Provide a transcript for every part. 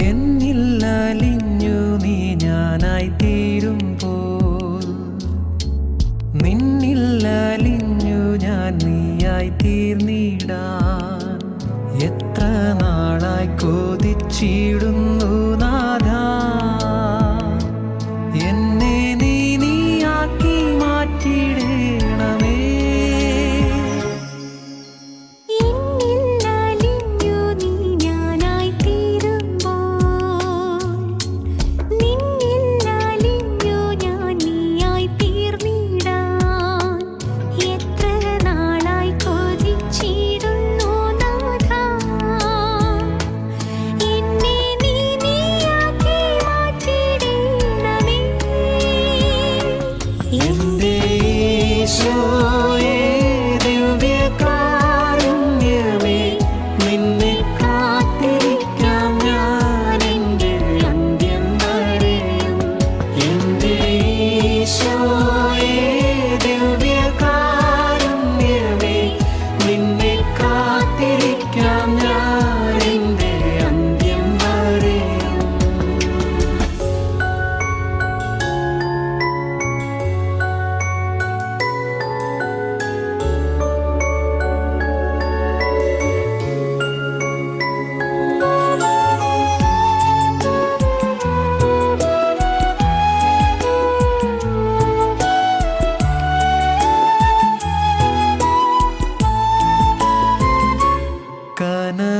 എന്നിൽ അലിഞ്ഞു നീ ഞാനായി തീരുമ്പോൾ, നിന്നിൽ അലിഞ്ഞു ഞാൻ നീയായി തീർന്നിടാൻ എത്ര നാളായി കൊതിച്ചിടുന്നു നാഥാ. എന്നെ നീയാക്കി മാറ്റിടേണമേ.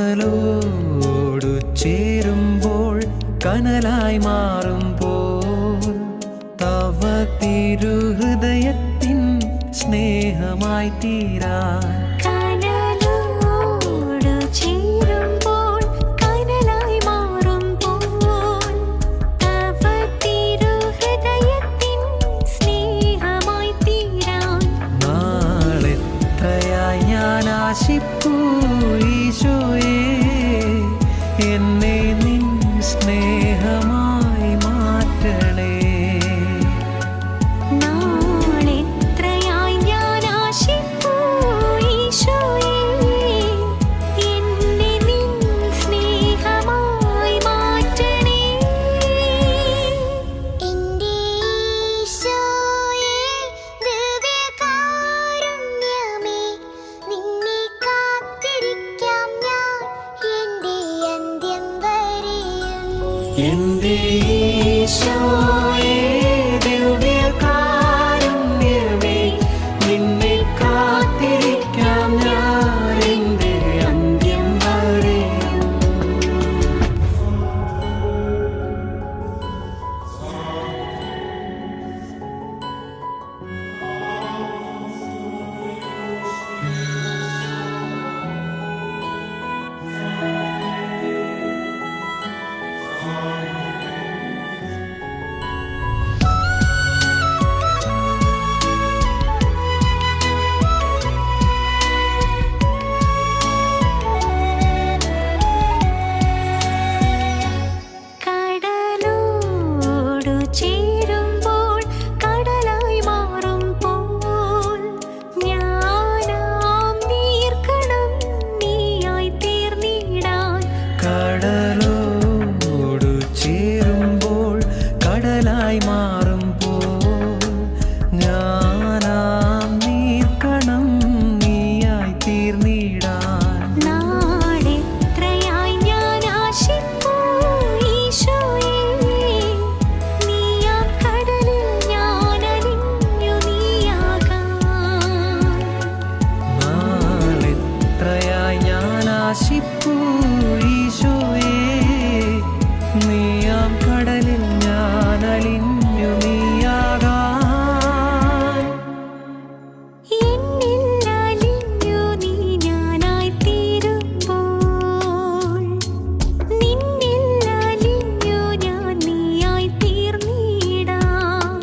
കനലോടു ചേരുമ്പോൾ കനലായി മാറുമ്പോൾ തവ തിരുഹൃദയത്തിൻ സ്നേഹമായി തീരാൻ. നാളെത്രയായി ഞാൻ ആശിപ്പൂ ഈശോയേ, എന്നെ നിൻ സ്നേഹമായി മാറ്റണേ. നാളെത്രയായി ഞാൻ ആശിപ്പൂ ഈശോയേ, എന്നെ നിൻ സ്നേഹമായി മാറ്റണേ. എൻ്റെ ഈശോയേ ദിവ്യകാരുണ്യമേ, നിന്നെ കാത്തിരിക്കാം ഞാൻ എൻ്റെ അന്ത്യം വരെയും. എൻ്റെ ഈശോയേ ദിവ്യകാരുണ്യമേ, നിന്നെ കാത്തിരിക്കാം ഞാൻ എൻ്റെ അന്ത്യം വരെയും. കടലോടു ചേരുമ്പോൾ കടലായി മാറുമ്പോൾ ഞാനാം നീർക്കണം നീയായി തീർന്നിടാൻ. കടലോടു ചേരുമ്പോൾ കടലായി മാറുമ്പോൾ ഞാനാം നീർക്കണം നീയായി തീർന്നിടാൻ. നാളെത്രയായി ഞാൻ ആശിപ്പൂ ഈശോയേ, നീയാം കടലിൽ ഞാൻ അലിഞ്ഞു നീയാകാൻ. നാളെത്രയായി ഞാൻ ആശിപ്പൂ ഈശോയേ, നീയാം കടലിൽ ഞാൻ അലിഞ്ഞു നീയാകാൻ. എന്നിൽ അലിഞ്ഞു നീ ഞാനായി തീരുമ്പോൾ, നിന്നിൽ അലിഞ്ഞു ഞാൻ നീയായി തീർന്നിടാൻ.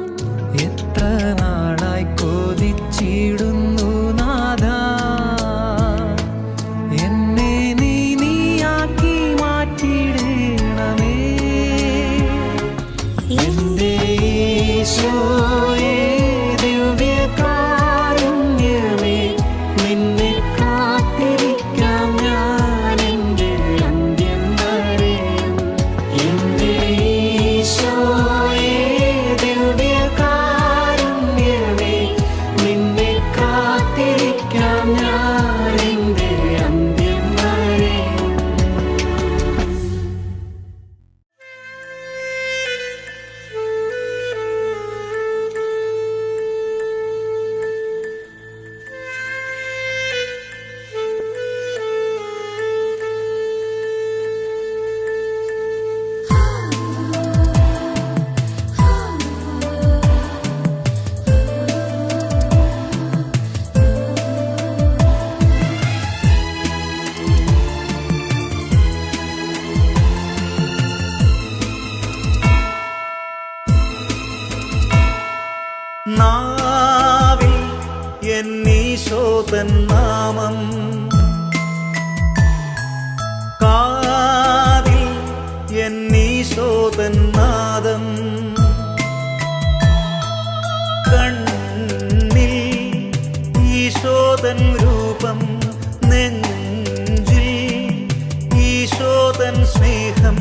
എത്ര നാളായി കൊതിച്ചിടുന്നു നാഥാ, എന്നെ നീയാക്കി ഈശോതൻ നാമം കാതിൽ എന്നീശോതൻ നാദം കണ്ണിൽ ഈശോതൻ രൂപം നെഞ്ചിൽ ഈശോതൻ സ്നേഹം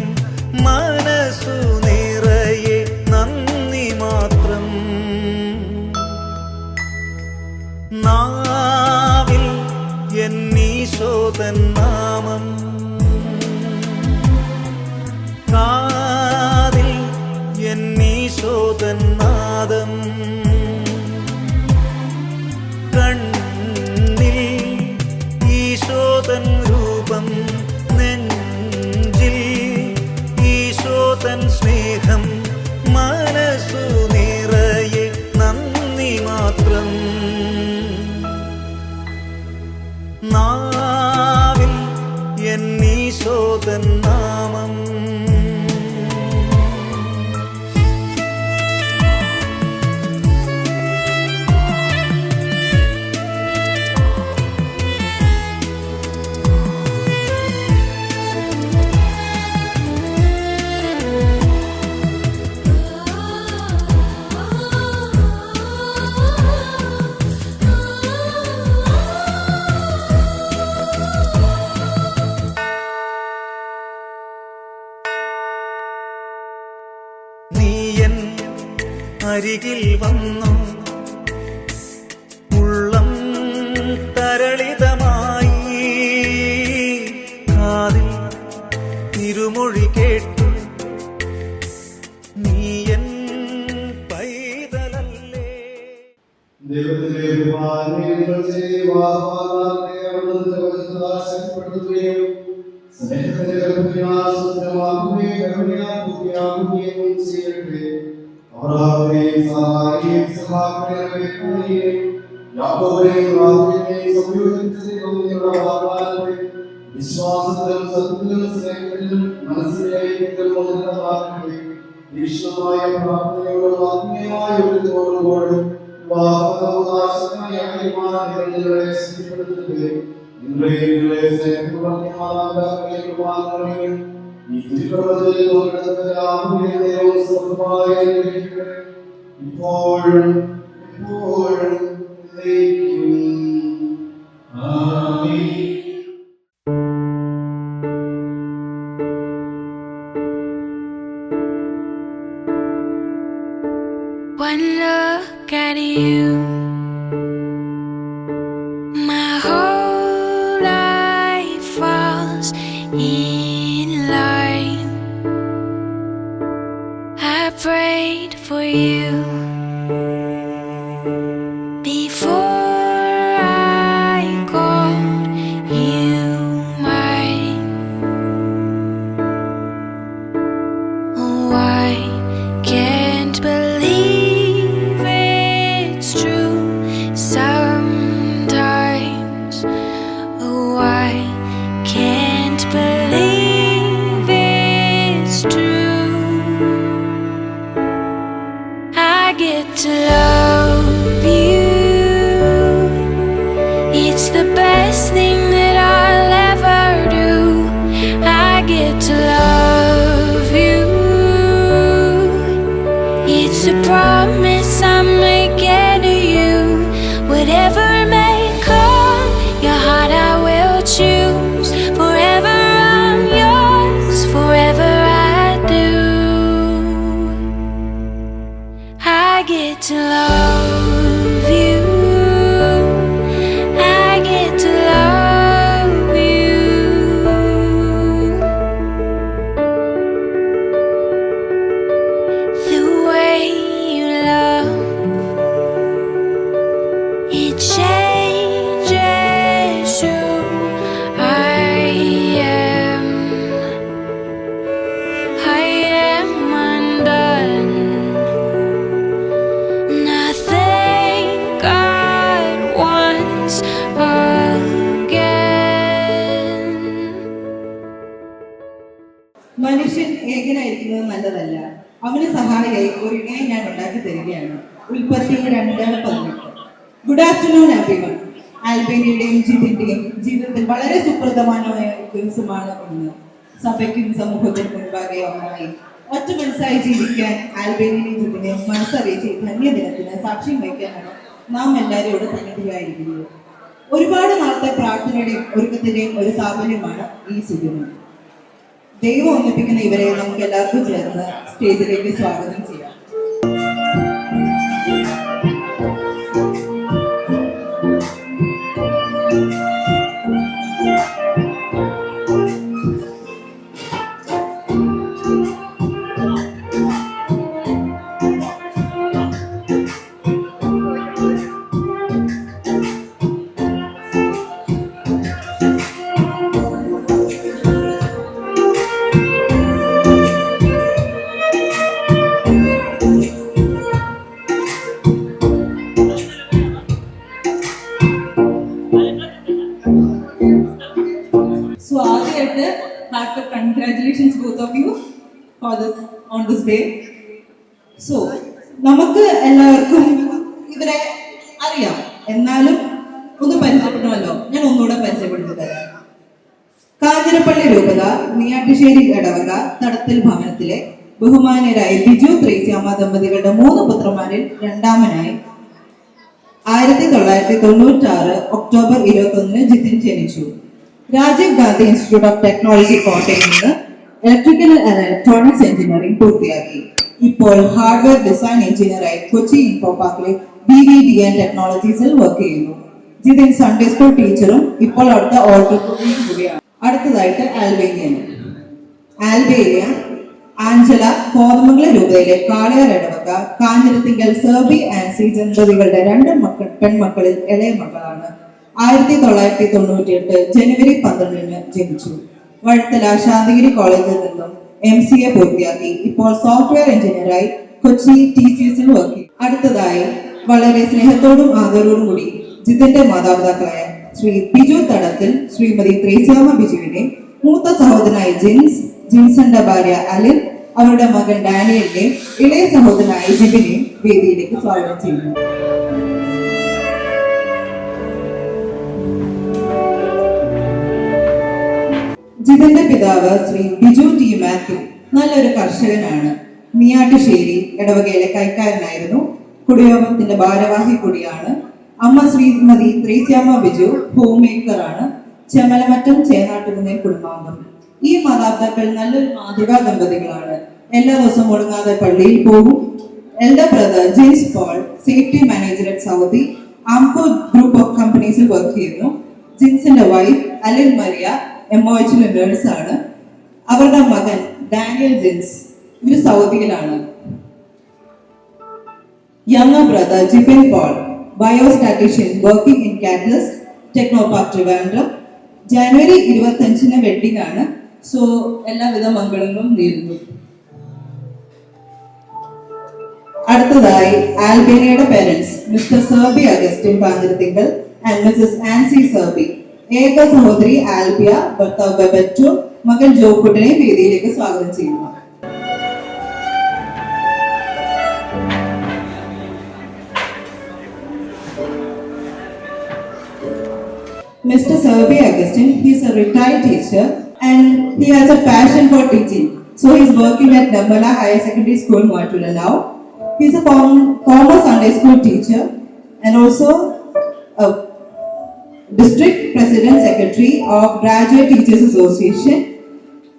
മനസ്സു നിറയെ നന്ദി മാത്രം നാവിൽ എന്നീശോതൻ നാമം കാതിൽ എന്നീശോതൻ നാദം കണ്ണിൽ ഈശോതൻ രൂപം നെഞ്ചിൽ ഈശോതൻ സ്നേഹം മനസ്സു നിറയെ നന്ദി മാത്രം നാവിൽ എന്നീശോതൻ നാമം നീയൻ അരികിൽ വന്നു ഉള്ളം തരളിതമായി കാതിൽ തിരുമൊഴി കേട്ടു നീയൻ പൈതലല്ലേ. ദൈവത്തിന്റെ ബഹുമാനങ്ങൾ ചെയ്യുവാനെ അവിടുത്തെ വചനദാസപ്പെടുത്തുകയും സ്നേഹത്തിന്റെ കരുണയാസുത്രമാക്കുകയും കരുണയാക്കുകയും ചെയ്യട്ടെ. അവരാവരെയും സഹായിയും സഹാക്കളെയും യാക്കോബിനെയും റാഹേലിനെയും സംയോജിപ്പിച്ചതിനുള്ള വാഗ്ദാനത്തെ വിശ്വാസത്തിലും സത്യത്തിലും സ്നേഹത്തിലും മനസ്സിലെ ഐക്യത്തിലും ഒന്നിനതാക്കട്ടെ. തീക്ഷ്ണമായ പ്രാർത്ഥനയോടും ആത്മീയമായ ഒരുക്കത്തോടുകൂടി വിവാഹമവകാശമായ അഭിമാനങ്ങളെ ശക്തിപ്പെടുത്തട്ടെ. നിങ്ങളെ സ്നേഹപ്രവർത്തിയാളെയും ഈ തിരുപ്രവചനത്തിൽ പങ്കെടുത്തവരെയും സ്വന്തമായി അനുഗ്രഹിക്കട്ടെ. ഇപ്പോഴും എപ്പോഴും എന്നേക്കും. ആമേൻ. One look at you, my whole life falls in line. I prayed for you before I called you mine. Oh, I can't believe it's true sometimes. Oh, I can't believe it's true. I get to love you. It's the best thing that I'll ever do. I get to love you. It's a promise I'm making to you. Whatever may come, your heart I will choose. Forever I'm yours, forever I do. I get to love you. I get to love you. The way you love, it changes who I am. I am undone. Nothing God wants again. മനുഷ്യൻ ഏകനായിരിക്കുന്നത് നല്ലതല്ല. അവന് സഹായിയായി ഒരു ഇണയെ ഞാൻ ഉണ്ടാക്കി തരികയാണ്. ഉൽപ്പത്തി 2:18. Good afternoon everyone. ആൽബേനിയുടെയും ജിതിന്റെയും ജീവിതത്തിൽ വളരെ സുപ്രധാനമായ ദിവസമാണ് ഇന്ന്. സഭയ്ക്കും സമൂഹത്തിനും മുൻപാകെ ഒന്നായി ഒറ്റ മനസ്സായി ജീവിക്കാൻ ആൽബേനിയൻ ജിതിനെ മനസ്സറിയിച്ച് ധന്യദിനത്തിന് സാക്ഷ്യം വഹിക്കാനാണ് നാം എല്ലാവരും ഇവിടെ സന്നിധിയായിരിക്കുന്നത്. ഒരുപാട് നാളത്തെ പ്രാർത്ഥനയുടെയും ഒരുക്കത്തിന്റെയും ഒരു സാഫല്യമാണ് ഈ സുദിനം. ദൈവം ഒന്നിപ്പിക്കുന്ന ഇവരെ നമുക്ക് എല്ലാവർക്കും ചേർന്ന് സ്റ്റേജിലേക്ക് സ്വാഗതം ചെയ്യാം. So ആദ്യമായിട്ട് heart congratulations both of you for this on this day. So നമുക്ക് എല്ലാവർക്കും ഇവരെ അറിയാം, എന്നാലും ഒന്ന് പരിചയപ്പെടണമല്ലോ. ഞാൻ ഒന്നുകൂടെ പരിചയപ്പെടുത്തി തരാം. കാഞ്ഞിരപ്പള്ളി രൂപത നെയ്യാറ്റിശ്ശേരി ഇടവക തടത്തിൽ ഭവനത്തിലെ ബഹുമാന്യരായ ബിജു ത്രേസ്യാമ്മ ദമ്പതികളുടെ 3 പുത്രന്മാരിൽ രണ്ടാമനായി 1996 ഒക്ടോബർ 21 ജിതിൻ ജനിച്ചു. Rajiv Gandhi institute of technology കോട്ടയിൽ നിന്ന് ഇലക്ട്രിക്കൽ ആൻഡ് ഇലക്ട്രോണിക്സ് എഞ്ചിനീയറിംഗ് പൂർത്തിയാക്കി. ഇപ്പോൾ ഹാർഡ്വെയർ ഡിസൈൻ എഞ്ചിനീയറായി കൊച്ചി ഇൻഫോ പാർക്കിലെ BVDN ടെക്നോളജീസിൽ വർക്ക് ചെയ്യുന്നു. ജിതിൻ സൺഡേ സ്കൂൾ ടീച്ചറും ഇപ്പോൾ അവിടുത്തെ ഓർഡറും കൂടിയാണ്. അടുത്തതായിട്ട് ആൽബേനിയ ആഞ്ചല കോതമംഗല രൂപതയിലെ കാളയാർ ഇടവക കാഞ്ഞിരത്തിങ്കൽ സെർബി ആൻസി ദമ്പതികളുടെ 2 പെൺമക്കളിൽ ഇളയ മകളാണ്. 1998 ജനുവരി 12 ജനിച്ചു. വഴുത്തല ശാന്തിഗിരി കോളേജിൽ നിന്നും MCA പൂർത്തിയാക്കി. ഇപ്പോൾ സോഫ്റ്റ്വെയർ എഞ്ചിനീയറായി കൊച്ചി TCSൽ വർക്ക് ചെയ്യും. അടുത്തതായി വളരെ സ്നേഹത്തോടും ആദരവോടും കൂടി ജിതിന്റെ മാതാപിതാക്കളായ ശ്രീ ബിജു തടത്തിൽ ശ്രീമതി ത്രേസ്യാമ്മ ബിജുവിനെ, മൂത്ത സഹോദരനായ ജിൻസന്റെ ഭാര്യ അലിൻ, അവരുടെ മകൻ ഡാനിയലിനെ, ഇളയ സഹോദരനായ ജിബിനെ വേദിയിലേക്ക് സ്വാഗതം ചെയ്യുന്നു. ജിതിന്റെ പിതാവ് ശ്രീ ബിജു ടി മാത്യു നല്ലൊരു കർഷകനാണ്. നെയ്യാറ്റിശ്ശേരി ഇടവകയിലെ കൈക്കാരനായിരുന്നു. കുടിയോഗത്തിന്റെ ഭാരവാഹി കൂടിയാണ്. അമ്മ ശ്രീമതി ത്രേസ്യാമ്മ ബിജു ഹോം മേക്കർ ആണ്. ചെമലമറ്റം ചേനാട്ടുകുന്നേൽ കുടുംബാംഗം. ഈ മാതാപിതാക്കൾ നല്ലൊരു മാതൃകാ ദമ്പതികളാണ്. എല്ലാ ദിവസവും മുടങ്ങാതെ പള്ളിയിൽ പോകും. Elder brother Jins Paul safety manager at Saudi Aramco group of കമ്പനീസിൽ വർക്ക് ചെയ്യുന്നു. ജിൻസിന്റെ വൈഫ് അലിൻ മരിയ MOHൽ നേഴ്സാണ്. അവരുടെ മകൻ ഡാനിയൽ ജിൻസ് ഇവര് സൗദിയിലാണ്. Younger brother Jibin Paul biostatistician working in Catalyst Technopark Trivandrum. January 25 wedding ആണ്. സോ എല്ലാവിധ മംഗളങ്ങളും നേരുന്നു. അടുത്തതായി ആൽബേനിയയുടെ parents Mr Serby Augustine Kanjirathinkal and Mrs Ancy Serby, ഏക സഹോദരി ആൽബിയ, ഭർത്താവ് ബെബറ്റു, മകൻ ജോക്കുട്ടിനെ വേദിയിലേക്ക് സ്വാഗതം ചെയ്യുന്നു. Mr. Serbi Augustine, he is a retired teacher and he has a passion for teaching. So he is working at Dambala Higher Secondary School, Matula now. He is a former Sunday school teacher and also a district president secretary of Graduate Teachers Association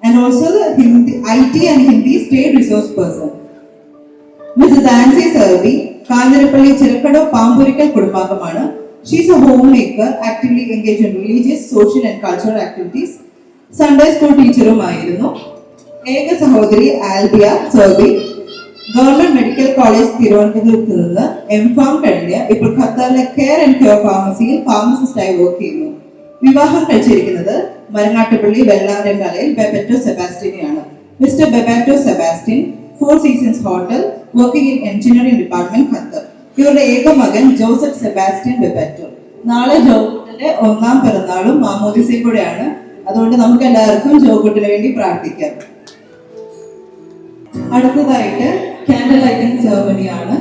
and also the IT and Hindi state resource person. Mrs. Ansi Serbi, Kandirapalli Chirakkadu Pamburikkal Kudumbangamaanu. She is a homemaker, actively engaged in religious, social and cultural activities. Sunday school teacher-ഉമായിരുന്നു. ഏക സഹോദരി Albiya Serby, government medical college തിരുവനന്തപുരത്ത് നിന്ന് MPharm കഴിഞ്ഞ് ഇപ്പോൾ ഖത്തറിലെ care and cure ഫാർമസിയിൽ ഫാർമസിസ്റ്റായി വർക്ക് ചെയ്യുന്നു. വിവാഹം കഴിച്ചിരിക്കുന്നത് മരങ്ങാട്ടുപള്ളി വെള്ളാരങ്കലയിൽ ബെബറ്റോ സെബാസ്റ്റ്യനെയാണ്. Mr Bebeto Sebastian, 4 Seasons hotel, working in engineering department, Qatar. ഇവരുടെ ഏക മകൻ ജോസഫ് സെബാസ്റ്റ്യൻ ബെബറ്റോ. നാളെ ജോക്കുട്ടിന്റെ 1ാം പിറന്നാളും മാമോദിസയും കൂടെയാണ്. അതുകൊണ്ട് നമുക്ക് എല്ലാവർക്കും ജോക്കുട്ടിന് വേണ്ടി പ്രാർത്ഥിക്കാം. അടുത്തതായിട്ട് കാൻഡിൽ ലൈറ്റിംഗ് സെറമണിയാണ്.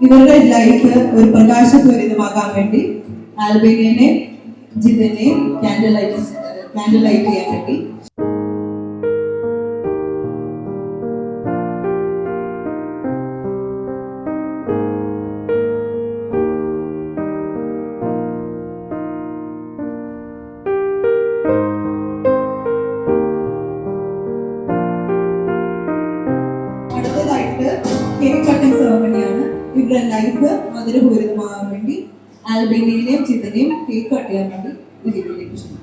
ഇവരുടെ ലൈഫ് ഒരു പ്രകാശപൂരിതമാകാൻ വേണ്ടി ആൽബേനിയനെയും ജിതിനെയും ക്യാൻഡിൽ ലൈറ്റ് ചെയ്യാൻ വേണ്ടി. അടുത്തതായിട്ട് കേക്ക് കട്ടിംഗ് സെറമണിയാണ്. ഇവരുടെ ലൈഫ് മധുരപൂരിതമാകാൻ വേണ്ടി ആൽബേനിയനെയും ജിതിനെയും കേക്ക് കട്ട് ചെയ്യാൻ വേണ്ടി ഇതിലേക്ക് ക്ഷണിക്കുന്നു.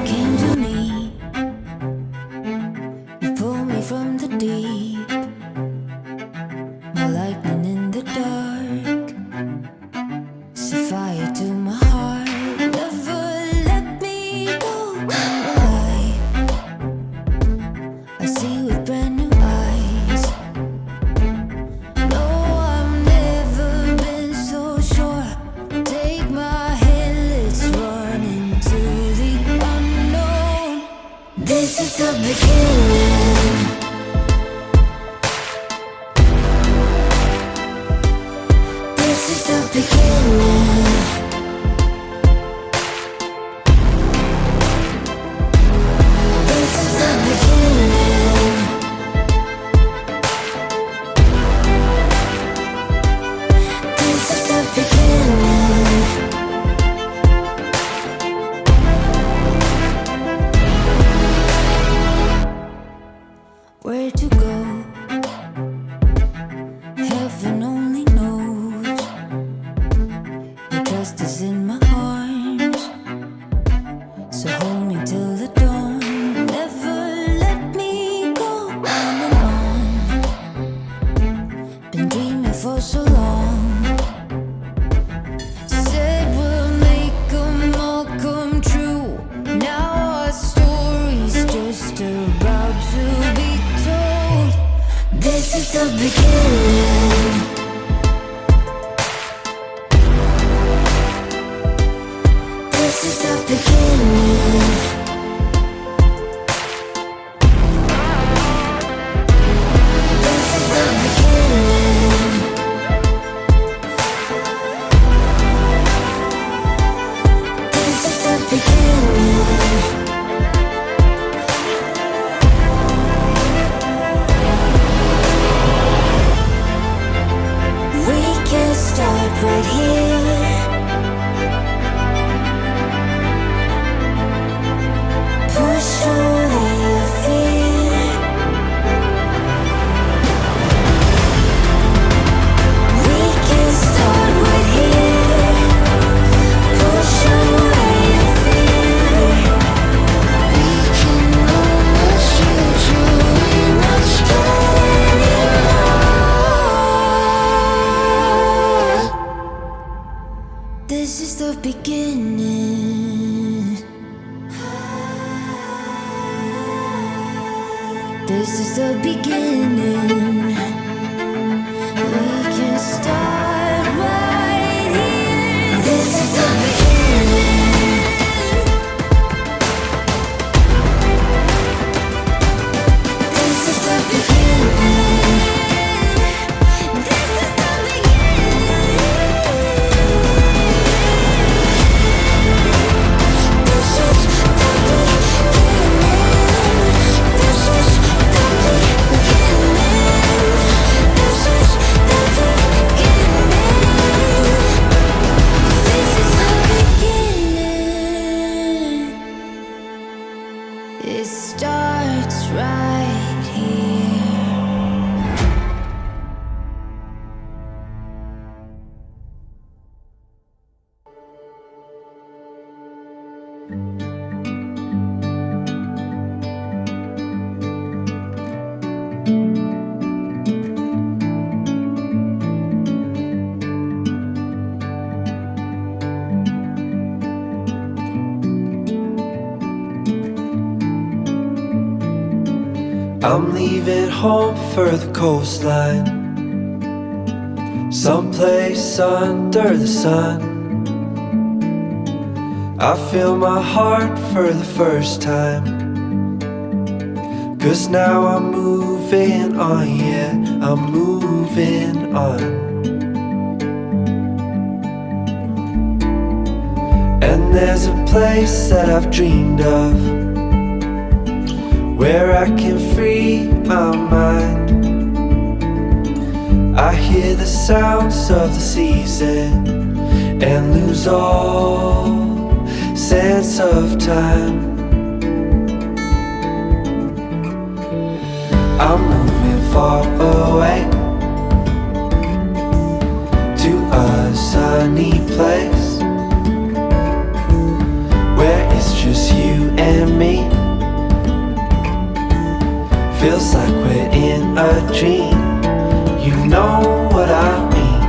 Came to me, you pulled me from the deep, my lightning in the dark, set fire to my heart, never let me go. I'm alive, I see with brand new eyes. No, I've never been so sure. Take my hand, let's run into the unknown. This is the beginning. This is the beginning. This is the beginning. This is the beginning. Where to go? Heaven only knows. Your trust is in my arms, so hold me till the dawn. Never let me go. On and on. Been dreaming for so long. Said we'll make 'em all come true. Now our story's just about to be told. This is the beginning. This is the beginning. This is the beginning. This is the beginning. We can start right here. Push away your fear. We can start right here. Push away your fear. We can almost usually not start anymore. This is the beginning. This is the beginning. We can start right here. This is the beginning. This is the beginning. This is the beginning. This is the beginning. I'm leaving home for the coastline, someplace under the sun. I feel my heart for the first time, 'cause now I'm moving on, yeah, I'm moving on. And there's a place that I've dreamed of, where I can free my mind. I hear the sounds of the season and lose all sense of time. I'm moving far away to a sunny place where it's just you and me. Feels like we're in a dream, you know what I mean.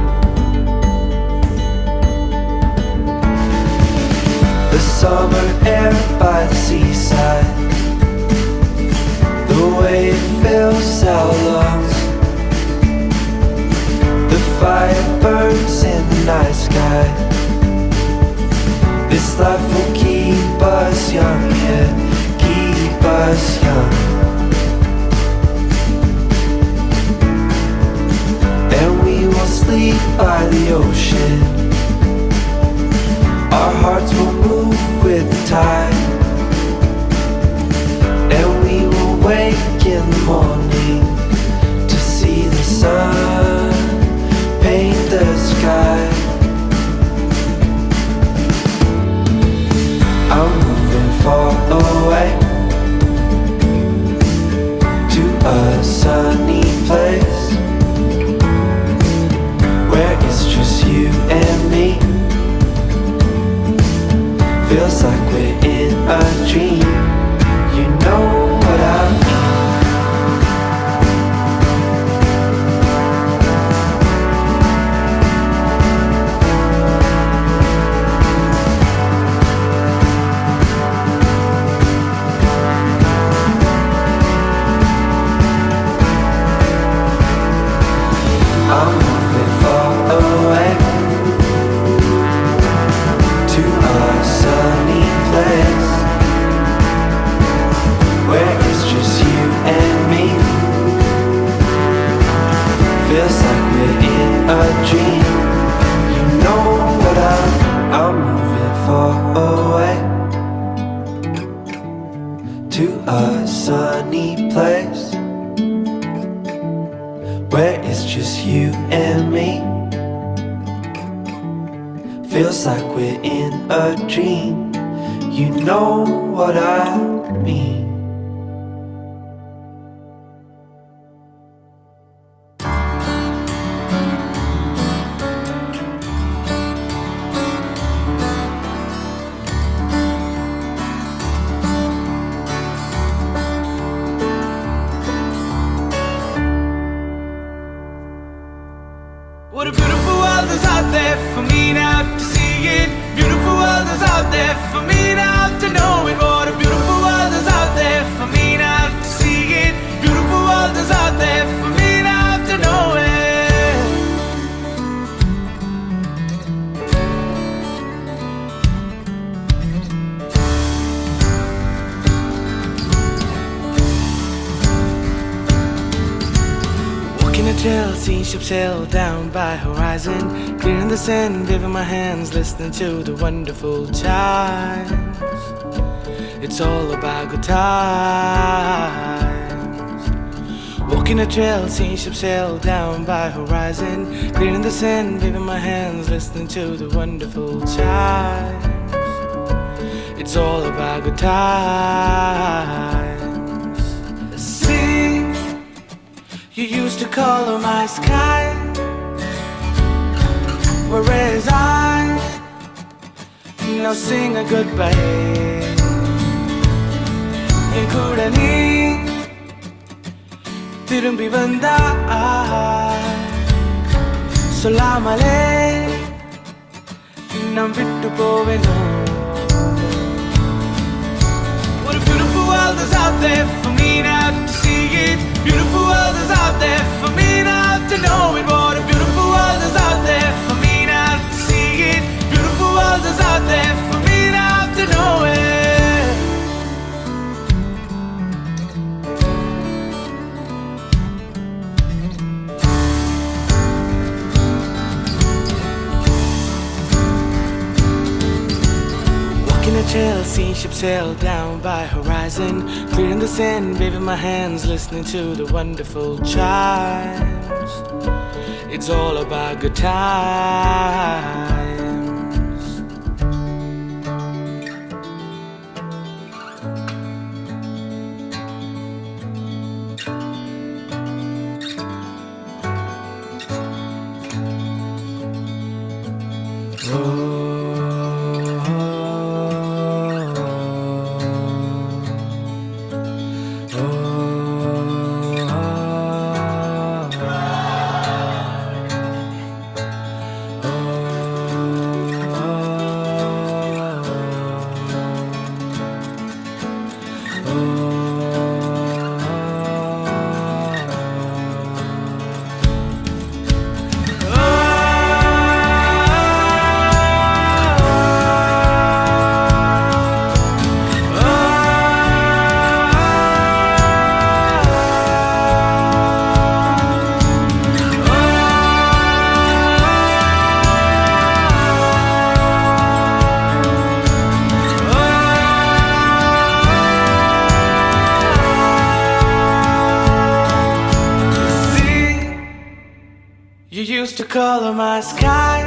The summer air by the seaside, the way it fills our lungs. The fire burns in the night sky. This life will keep us young, yeah, keep us young. Sleep by the ocean, our hearts will move with the tide, and we will wake in the morning to see the sun paint the sky. I'm moving far away to a sunny place where it's just you and me. Feels like we're in a dream, you know what I mean. I'm moving far away to a sunny place where it's just you and me. Feels like we're in a dream, you know what I mean. I'm moving far away to a sunny place where it's just you and me. Feels like we're in a dream, you know what I mean. What a beautiful world is out there for me now to see it. Beautiful world is out there for me now to know it. What a beautiful world is out there for me now to see it. Beautiful world is out there for me now to know it. Walking a trail, seeing ships sail down by horizon, clearing the sand, waving my hands, listening to the wonderful chimes. It's all about good times. Walking a trail, seeing ships sail down by horizon, clearing the sand, waving my hands, listening to the wonderful chimes. It's all about good times. Sing. You used to color my sky, whereas I Now sing a goodbye. என் கூட நீ திரும்பி வந்தா சொல்லாமலே நாம் விட்டு போவேனோ. What a beautiful world is out there for me now to see it. Beautiful world is out there for me now to know it. What a beautiful world is out there for me now to see it. Beautiful world is out there for me now to know it. Walking a trail, seeing ships sail down by horizon, clearing the sand, waving my hands, listening to the wonderful chimes. It's all about good times. You used to color my sky,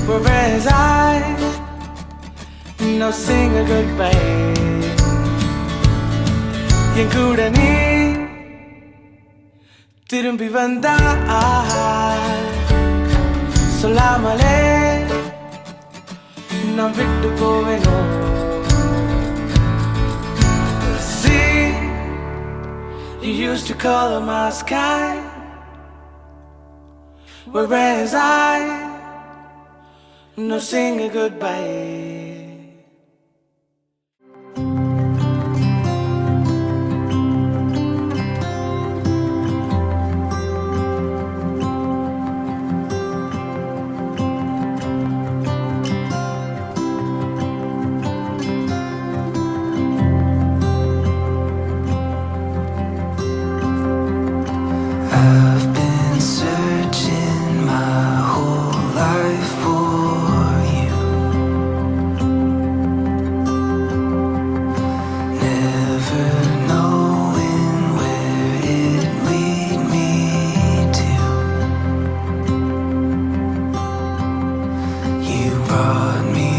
whereas I now sing a goodbye. என் கூட நீ திரும்பி வந்தா சொல்லாமலே நான் விட்டு போவேனோ. See, you used to color my sky, whereas I no sing a goodbye. I've been searching my whole life for you. Never knowing where it'd lead me to. You brought me